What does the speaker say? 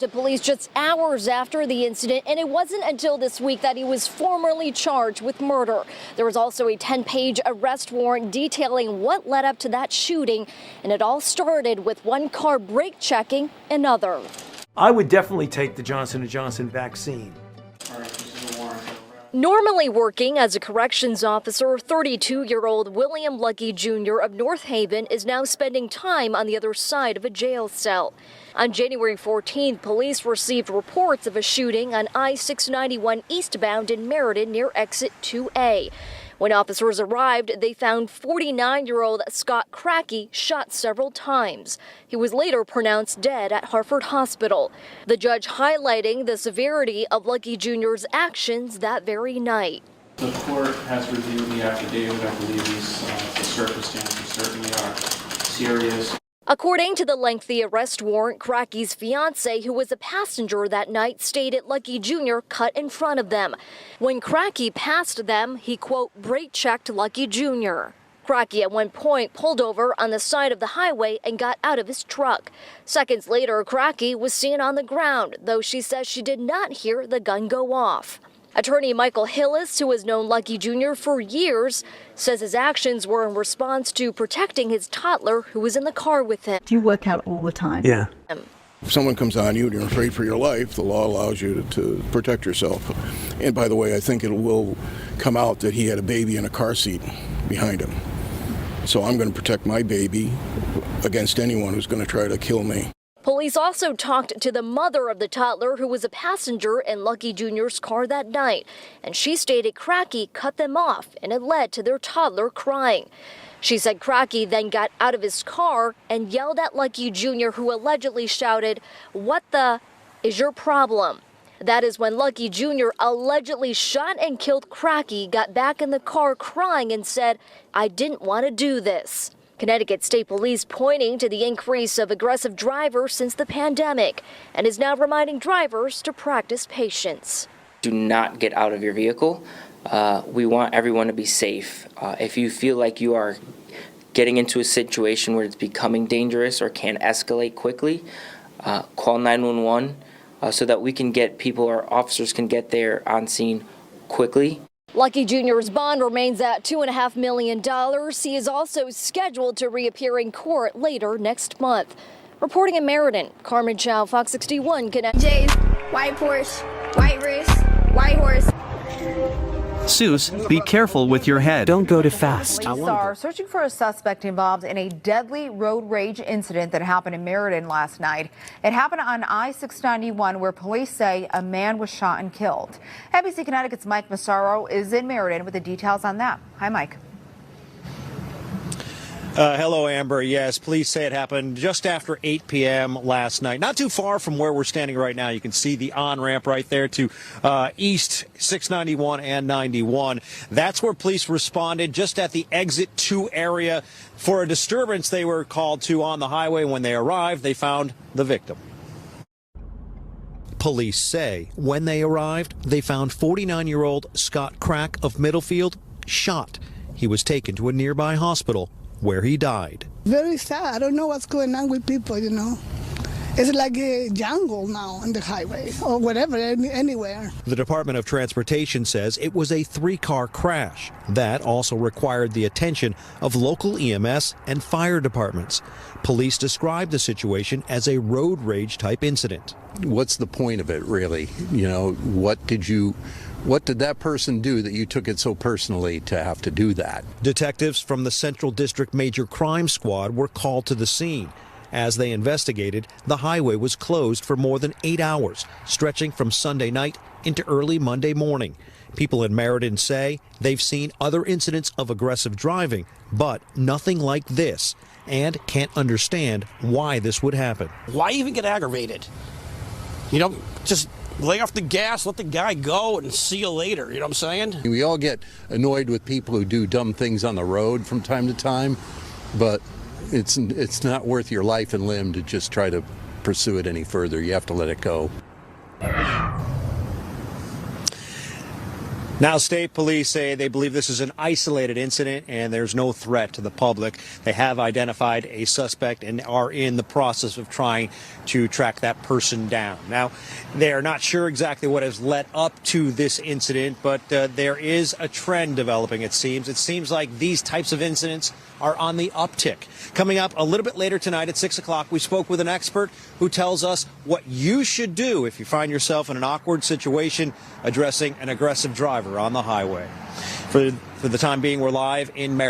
To police just hours after the incident, and it wasn't until this week that he was formally charged with murder. There was also a 10-page arrest warrant detailing what led up to that shooting, and it all started with one car brake checking another. I would definitely take the Johnson & Johnson vaccine. Normally working as a corrections officer, 32-year-old William Lucky Jr. of North Haven is now spending time on the other side of a jail cell. On January 14th, police received reports of a shooting on I-691 eastbound in Meriden near exit 2A. When officers arrived, they found 49-year-old Scott Cracky shot several times. He was later pronounced dead at Hartford Hospital. The judge highlighting the severity of Lucky Jr.'s actions that very night. The court has reviewed the affidavit. I believe the circumstances certainly are serious. According to the lengthy arrest warrant, Cracky's fiancée, who was a passenger that night, stated Lucky Jr. cut in front of them. When Cracky passed them, he, quote, brake checked Lucky Jr. Cracky at one point pulled over on the side of the highway and got out of his truck. Seconds later, Cracky was seen on the ground, though she says she did not hear the gun go off. Attorney Michael Hillis, who has known Lucky Jr. for years, says his actions were in response to protecting his toddler who was in the car with him. Do you work out all the time? Yeah. If someone comes on you and you're afraid for your life, the law allows you to protect yourself. And by the way, I think it will come out that he had a baby in a car seat behind him. So I'm going to protect my baby against anyone who's going to try to kill me. Police also talked to the mother of the toddler who was a passenger in Lucky Jr.'s car that night, and she stated Cracky cut them off and it led to their toddler crying. She said Cracky then got out of his car and yelled at Lucky Jr., who allegedly shouted, "What the is your problem?" That is when Lucky Jr. allegedly shot and killed Cracky, got back in the car crying and said, "I didn't want to do this." Connecticut State Police pointing to the increase of aggressive drivers since the pandemic and is now reminding drivers to practice patience. Do not get out of your vehicle. We want everyone to be safe. If you feel like you are getting into a situation where it's becoming dangerous or can escalate quickly, call 911 so that we can get people, our officers can get there on scene quickly. Lucky Jr.'s bond remains at $2.5 million. He is also scheduled to reappear in court later next month. Reporting in Meriden, Carmen Chow, Fox 61 Connect. J's, white Porsche, white wrist, white horse. Seuss, be careful with your head. Don't go too fast. Police are searching for a suspect involved in a deadly road rage incident that happened in Meriden last night. It happened on I-691, where police say a man was shot and killed. NBC Connecticut's Mike Massaro is in Meriden with the details on that. Hi, Mike. Hello, Amber. Yes, police say it happened just after 8 p.m. last night. Not too far from where we're standing right now. You can see the on-ramp right there to East 691 and 91. That's where police responded just at the exit 2 area for a disturbance they were called to on the highway. When they arrived, they found the victim. Police say when they arrived, they found 49-year-old Scott Crack of Middlefield shot. He was taken to a nearby hospital where he died. Very sad. I don't know what's going on with people, you know. It's like a jungle now on the highway or whatever, anywhere. The Department of Transportation says it was a 3-car crash. That also required the attention of local EMS and fire departments. Police described the situation as a road rage type incident. What's the point of it, really? You know, what did that person do that you took it so personally to have to do that? Detectives from the Central District Major Crime Squad were called to the scene. As they investigated, the highway was closed for more than 8 hours, stretching from Sunday night into early Monday morning. People in Meriden say they've seen other incidents of aggressive driving, but nothing like this, and can't understand why this would happen. Why even get aggravated? You know, just lay off the gas, let the guy go, and see you later. You know what I'm saying? We all get annoyed with people who do dumb things on the road from time to time, but it's not worth your life and limb to just try to pursue it any further. You have to let it go. Now, state police say they believe this is an isolated incident and there's no threat to the public. They have identified a suspect and are in the process of trying to track that person down. Now, they are not sure exactly what has led up to this incident, but there is a trend developing, it seems. It seems like these types of incidents are on the uptick. Coming up a little bit later tonight at 6 o'clock, we spoke with an expert who tells us what you should do if you find yourself in an awkward situation addressing an aggressive driver on the highway. For the time being, we're live in Meriden.